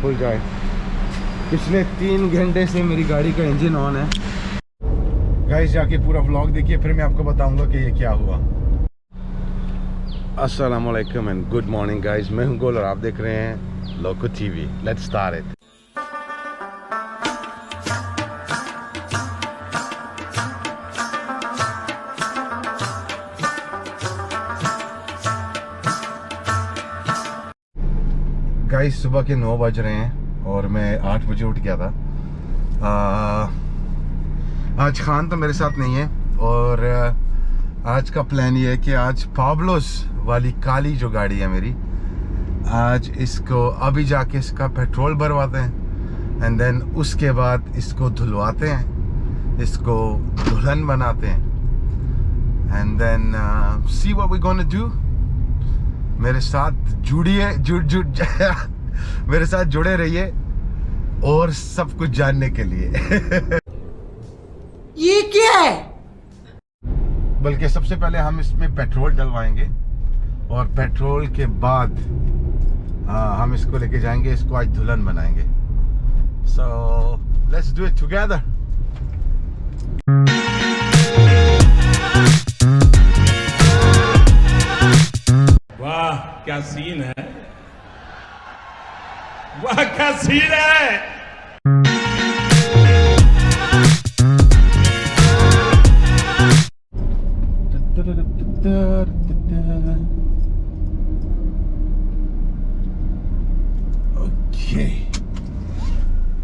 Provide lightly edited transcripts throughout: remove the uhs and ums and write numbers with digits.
खुल जाए। पिछले 3 घंटे से मेरी गाड़ी का इंजन ऑन है। गाइस जाके पूरा व्लॉग देखिए, फिर मैं आपको बताऊंगा कि ये क्या हुआ। अस्सलाम वालेकुम एंड गुड मॉर्निंग गाइस, मैं हूं गोल और आप देख रहे हैं Loco TV. Let's start it. Guys सुबह के 9 बज रहे हैं और मैं 8 बजे उठ गया था। आज खान तो मेरे साथ नहीं है और आज का प्लान ये है कि आज पाब्लोस वाली काली जो गाड़ी है मेरी, आज इसको अभी जाके इसका पेट्रोल भरवाते हैं एंड देन उसके बाद इसको धुलवाते हैं, इसको दुल्हन बनाते हैं and then see what we gonna do. मेरे साथ जुड़िए, मेरे साथ जुड़े रहिए और सब कुछ जानने के लिए। ये क्या है? बल्कि सबसे पहले हम इसमें पेट्रोल डलवाएंगे और पेट्रोल के बाद हम इसको लेके जाएंगे, इसको आज दुल्हन बनाएंगे। So let's do it together. वाह क्या सीन है, वाह क्या सीन है। ओके,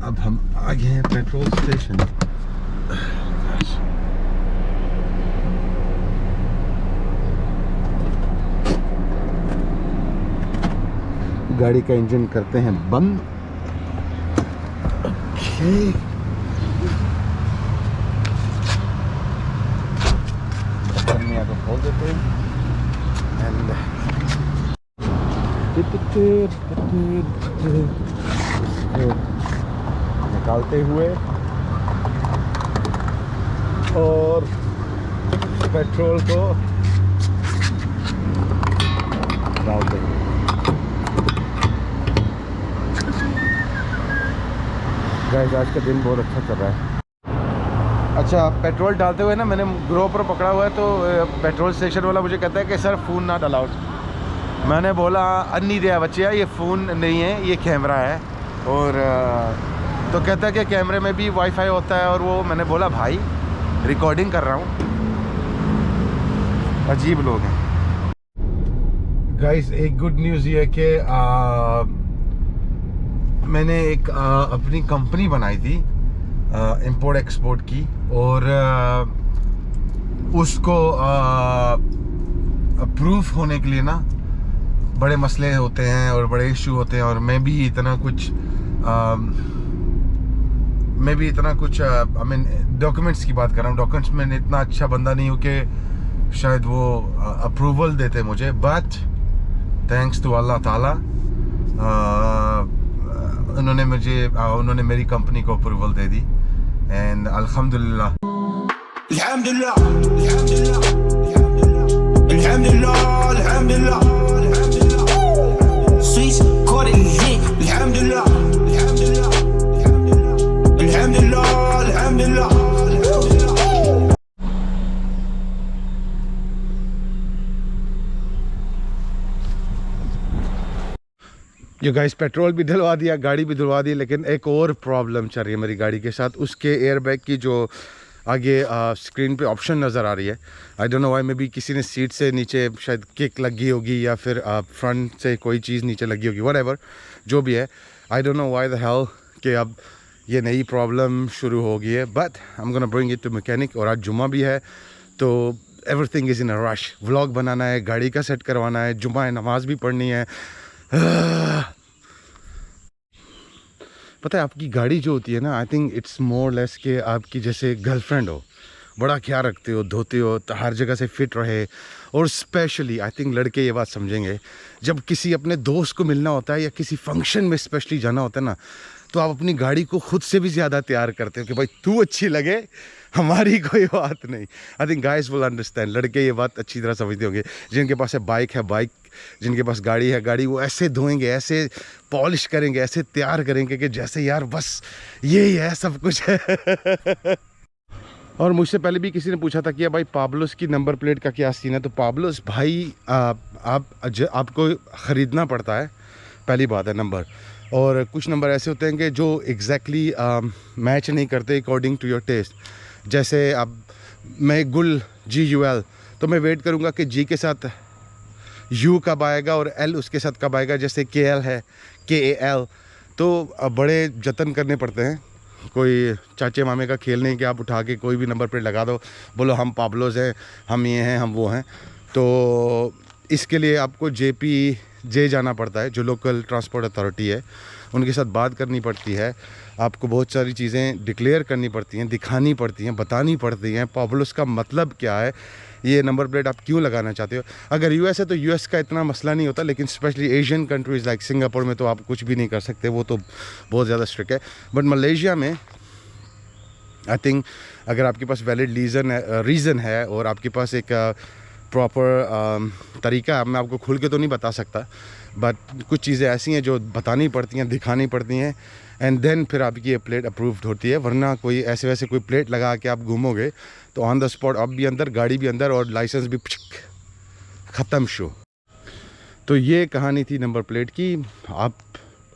अब हम आ गए हैं पेट्रोल स्टेशन। गाड़ी का इंजन करते हैं बंद। ओके, बर्निया को खोल देते हैं एंड निकालते हुए और पेट्रोल को डाल देंगे। गाइस आज का दिन बहुत अच्छा चल रहा है। अच्छा, पेट्रोल डालते हुए ना मैंने GoPro पकड़ा हुआ है, तो पेट्रोल स्टेशन वाला मुझे कहता है कि सर फ़ोन ना डालाओ। मैंने बोला अन्नी दिया बच्चे, ये फ़ोन नहीं है, ये कैमरा है। और तो कहता है कि कैमरे में भी वाईफाई होता है और वो, मैंने बोला भाई रिकॉर्डिंग कर रहा हूँ। अजीब लोग हैं। गाइस एक गुड न्यूज़ ये है कि मैंने एक अपनी कंपनी बनाई थी इंपोर्ट एक्सपोर्ट की, और उसको अप्रूव होने के लिए ना बड़े मसले होते हैं और बड़े इशू होते हैं। और मैं भी इतना कुछ आई मीन डॉक्यूमेंट्स की बात कर रहा हूँ। डॉक्यूमेंट्स में इतना अच्छा बंदा नहीं हूँ कि शायद वो अप्रूवल देते मुझे, बट थैंक्स टू अल्लाह ताला उन्होंने मेरी कंपनी को अप्रूवल दे दी एंड अल्हम्दुलिल्लाह। अल्हम्दुलिल्लाह अल्हम्दुलिल्लाह अल्हम्दुलिल्लाह अल्हम्दुलिल्लाह स्वीट्स caught it lit अल्हम्दुलिल्लाह अल्हम्दुलिल्लाह अल्हम्दुलिल्लाह अल्हम्दुलिल्लाह। ये गाइस पेट्रोल भी डलवा दिया, गाड़ी भी धुलवा दी, लेकिन एक और प्रॉब्लम चल रही है मेरी गाड़ी के साथ। उसके एयरबैग की जो आगे स्क्रीन पे ऑप्शन नज़र आ रही है, I don't know why, may be किसी ने सीट से नीचे शायद किक लगी होगी या फिर फ्रंट से कोई चीज़ नीचे लगी होगी, व्हाटएवर जो भी है। I don't know why the hell कि अब ये नई प्रॉब्लम शुरू हो गई है, but I am gonna bring it to mechanic. और आज जुम्मा भी है तो everything is in a rush. Vlog बनाना है, गाड़ी का सेट करवाना है, जुम्मा है, नमाज़ भी पढ़नी है। पता है आपकी गाड़ी जो होती है ना, I think it's more less के आपकी जैसे गर्लफ्रेंड हो, बड़ा ख्याल रखते हो, धोते हो, तो हर जगह से फिट रहे। और स्पेशली आई थिंक लड़के ये बात समझेंगे, जब किसी अपने दोस्त को मिलना होता है या किसी फंक्शन में स्पेशली जाना होता है ना, तो आप अपनी गाड़ी को खुद से भी ज़्यादा तैयार करते हो कि भाई तू अच्छी लगे, हमारी कोई बात नहीं। I think guys will understand, लड़के ये बात अच्छी तरह समझते होंगे। जिनके पास है बाइक, जिनके पास गाड़ी है गाड़ी, वो ऐसे धोएंगे, ऐसे पॉलिश करेंगे, ऐसे तैयार करेंगे कि जैसे यार बस यही है, सब कुछ है। और मुझसे पहले भी किसी ने पूछा था कि भाई पाब्लोस की नंबर प्लेट का क्या सीन है। तो पाब्लोस भाई आपको ख़रीदना पड़ता है, पहली बात है नंबर। और कुछ नंबर ऐसे होते हैं कि जो एग्जैक्टली मैच नहीं करते अकॉर्डिंग टू योर टेस्ट। जैसे अब मैं गुल GUL, तो मैं वेट करूँगा कि G के साथ U कब आएगा और L उसके साथ कब आएगा। जैसे KL है, KAL, तो बड़े जतन करने पड़ते हैं। कोई चाचे मामे का खेल नहीं कि आप उठा के कोई भी नंबर प्लेट लगा दो, बोलो हम पाब्लोस हैं, हम ये हैं, हम वो हैं। तो इसके लिए आपको JPJ जाना पड़ता है, जो लोकल ट्रांसपोर्ट अथॉरिटी है, उनके साथ बात करनी पड़ती है। आपको बहुत सारी चीज़ें डिक्लेयर करनी पड़ती हैं, दिखानी पड़ती हैं, बतानी पड़ती हैं। पाब्लोस का मतलब क्या है, ये नंबर प्लेट आप क्यों लगाना चाहते हो। अगर US है तो US का इतना मसला नहीं होता, लेकिन specially Asian countries like Singapore में तो आप कुछ भी नहीं कर सकते, वो तो बहुत ज़्यादा स्ट्रिक्ट है। बट मलेशिया में आई थिंक अगर आपके पास वैलिड रीज़न है और आपके पास एक प्रॉपर तरीका, मैं आपको खुल के तो नहीं बता सकता, बट कुछ चीज़ें ऐसी हैं जो बतानी पड़ती हैं, दिखानी पड़ती हैं, एंड देन फिर आपकी ये प्लेट अप्रूव्ड होती है। वरना कोई ऐसे वैसे कोई प्लेट लगा के आप घूमोगे तो ऑन द स्पॉट आप भी अंदर, गाड़ी भी अंदर, और लाइसेंस भी ख़त्म शो। तो ये कहानी थी नंबर प्लेट की। आप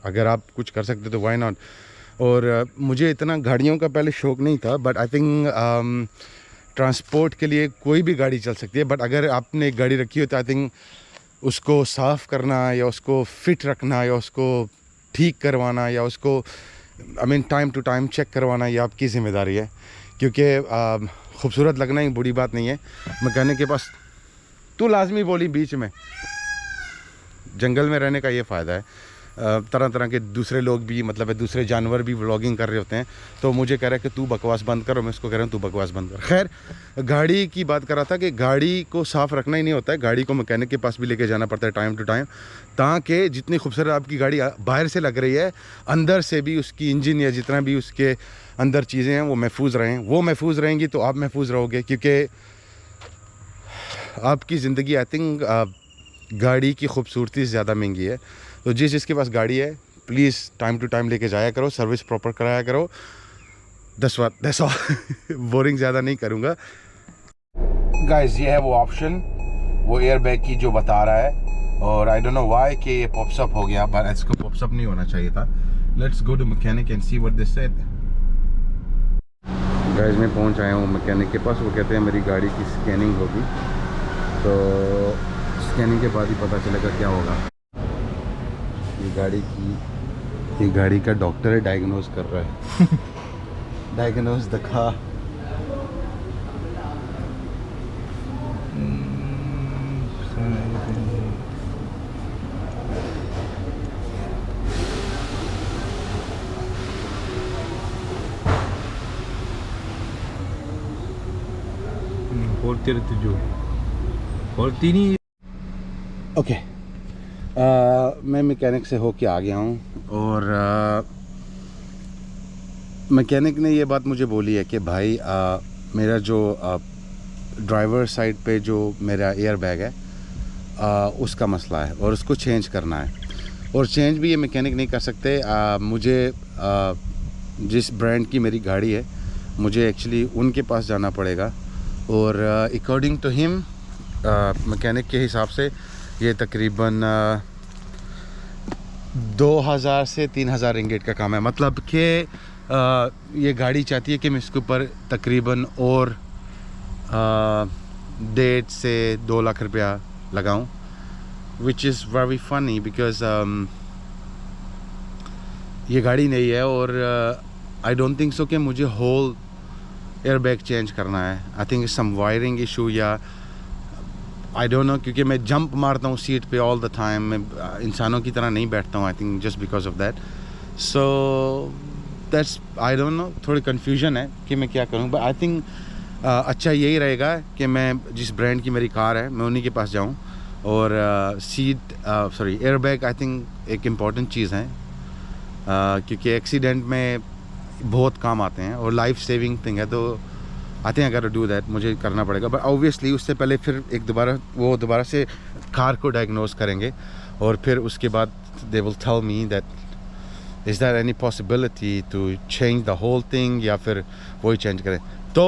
अगर आप कुछ कर सकते तो वाई नॉट। और मुझे इतना गाड़ियों का पहले शौक़ नहीं था, बट आई थिंक ट्रांसपोर्ट के लिए कोई भी गाड़ी चल सकती है। बट अगर आपने एक गाड़ी रखी हो तो आई थिंक उसको साफ़ करना या उसको फिट रखना या उसको ठीक करवाना या उसको टाइम टू टाइम चेक करवाना, ये आपकी ज़िम्मेदारी है। क्योंकि खूबसूरत लगना ही बुरी बात नहीं है। मैकेनिक के पास तू लाजमी बोली बीच में, जंगल में रहने का ये फ़ायदा है, तरह तरह के दूसरे लोग भी, मतलब दूसरे जानवर भी व्लॉगिंग कर रहे होते हैं। तो मुझे कह रहा है कि तू बकवास बंद कर, और मैं उसको कह रहा हूँ तू बकवास बंद कर। खैर, गाड़ी की बात कर रहा था कि गाड़ी को साफ़ रखना ही नहीं होता है, गाड़ी को मैकेनिक के पास भी लेके जाना पड़ता है टाइम टू टाइम, ताकि जितनी खूबसूरत आपकी गाड़ी बाहर से लग रही है, अंदर से भी उसकी इंजन या जितना भी उसके अंदर चीज़ें हैं वो महफूज रहें। वो महफूज रहेंगी तो आप महफूज रहोगे, क्योंकि आपकी ज़िंदगी आई थिंक गाड़ी की खूबसूरती से ज़्यादा महंगी है। तो जिसके पास गाड़ी है प्लीज़ टाइम टू टाइम लेके जाया करो, सर्विस प्रॉपर कराया करो। That's all. बोरिंग ज़्यादा नहीं करूँगा। गाइस, ये है वो ऑप्शन, वो एयर बैग की जो बता रहा है, और आई डोंट नो व्हाई कि ये पॉप्स अप हो गया, बट इसको पॉप्स अप नहीं होना चाहिए था। Let's go to mechanic and see what they said. Guys, मैं पहुंच आया हूँ मैकेनिक के पास। वो कहते हैं मेरी गाड़ी की स्कैनिंग होगी, तो स्कैनिंग के बाद ही पता चलेगा क्या होगा। ये गाड़ी का डॉक्टर है, डायग्नोज कर रहा है। डायग्नोज दिखा। ओके, मैं मैकेनिक से होके आ गया हूँ, और मैकेनिक ने ये बात मुझे बोली है कि भाई मेरा जो ड्राइवर साइड पे जो मेरा एयर बैग है उसका मसला है और उसको चेंज करना है। और चेंज भी ये मैकेनिक नहीं कर सकते। मुझे जिस ब्रांड की मेरी गाड़ी है, मुझे एक्चुअली उनके पास जाना पड़ेगा, और अकॉर्डिंग टू हिम, मैकेनिक के हिसाब से ये तकरीबन 2000 से 3000 रिंगेट का काम है। मतलब कि ये गाड़ी चाहती है कि मैं इसके ऊपर तकरीबन और 1.5 से 2 लाख रुपया लगाऊं, which is very funny because ये गाड़ी नहीं है, और आई डोंट थिंक सो कि मुझे होल एयर बैग चेंज करना है। I think some wiring issue या आई डोंट नो, क्योंकि मैं जंप मारता हूँ सीट पे ऑल द टाइम, मैं इंसानों की तरह नहीं बैठता हूँ। I think just because of that, so that's I don't no, थोड़ी कन्फ्यूजन है कि मैं क्या करूँ। बट आई थिंक अच्छा यही रहेगा कि मैं जिस ब्रांड की मेरी कार है मैं उन्हीं के पास जाऊँ। और एयर बैग आई थिंक एक इम्पॉर्टेंट चीज़ है, क्योंकि एक्सीडेंट में बहुत काम आते हैं और लाइफ सेविंग थिंग है, तो आते हैं अगर डू दैट मुझे करना पड़ेगा। बट ऑब्वियसली उससे पहले फिर एक दोबारा से कार को डायग्नोज करेंगे और फिर उसके बाद they will tell me that is there any possibility to change the whole thing या फिर वही चेंज करें। तो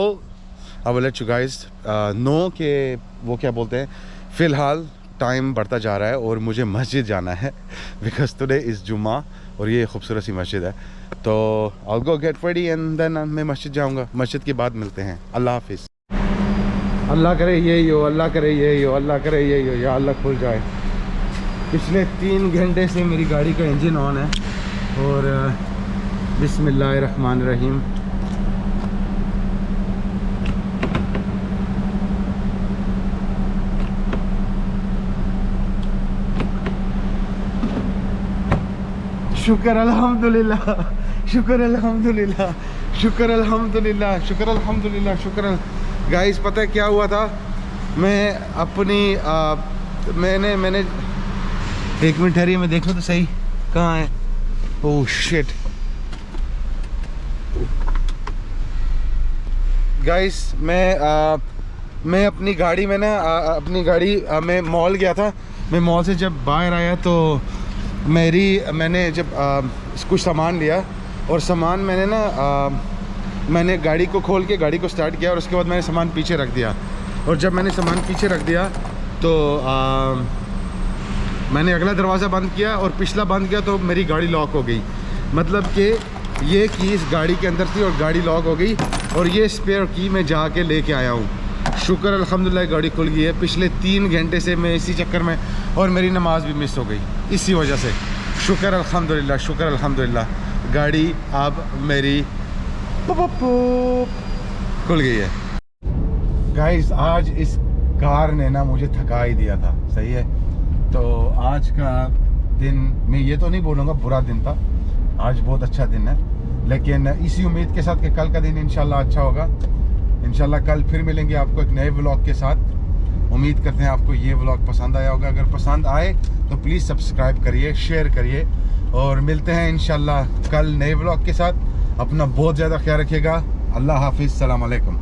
I will let you guys know कि वो क्या बोलते हैं। फ़िलहाल टाइम बढ़ता जा रहा है और मुझे मस्जिद जाना है बिकॉज टुडे इज़ जुम्मा और ये खूबसूरत सी मस्जिद है। तो I go get ready and then मैं मस्जिद जाऊंगा। मस्जिद के बाद मिलते हैं। अल्लाह हाफिज़। अल्लाह करे यही हो, अल्लाह करे यही हो, अल्लाह करे यही हो, या अल्लाह खुल जाए। पिछले 3 घंटे से मेरी गाड़ी का इंजन ऑन है और बिस्मिल्लाहिर्रहमानिर्रहीम। शुक्र अल्हम्दुलिल्लाह, शुक्र अल्हम्दुलिल्लाह, शुक्र अल्हम्दुलिल्लाह, शुक्र अल्हम्दुलिल्लाह, शुक्र। गाइस पता है क्या हुआ था, मैं अपनी मैंने एक मिनट ठहरिए, मैं देखूं तो सही कहाँ है। ओह शिट गाइस, मैं अपनी गाड़ी में ना मैं मॉल गया था। मैं मॉल से जब बाहर आया तो मैंने जब कुछ सामान लिया और सामान मैंने गाड़ी को खोल के गाड़ी को स्टार्ट किया और उसके बाद मैंने सामान पीछे रख दिया। और जब मैंने सामान पीछे रख दिया तो मैंने अगला दरवाज़ा बंद किया और पिछला बंद किया तो मेरी गाड़ी लॉक हो गई। मतलब कि ये की इस गाड़ी के अंदर थी और गाड़ी लॉक हो गई और ये स्पेयर की मैं जाके लेके आया हूँ। शुक्र अल्हम्दुलिल्लाह गाड़ी खुल गई है। पिछले 3 घंटे से मैं इसी चक्कर में, और मेरी नमाज भी मिस हो गई इसी वजह से। शुक्र अल्हम्दुलिल्लाह, शुक्र अल्हम्दुलिल्लाह गाड़ी अब मेरी खुल गई है। गाइस आज इस कार ने ना मुझे थका ही दिया था, सही है। तो आज का दिन मैं ये तो नहीं बोलूँगा बुरा दिन था, आज बहुत अच्छा दिन है, लेकिन इसी उम्मीद के साथ कि कल का दिन इंशाल्लाह अच्छा होगा। इंशाल्लाह कल फिर मिलेंगे आपको एक नए व्लॉग के साथ। उम्मीद करते हैं आपको ये व्लॉग पसंद आया होगा। अगर पसंद आए तो प्लीज़ सब्सक्राइब करिए, शेयर करिए और मिलते हैं इंशाल्लाह कल नए व्लॉग के साथ। अपना बहुत ज़्यादा ख्याल रखिएगा। अल्लाह हाफिज़, सलाम अलैकुम।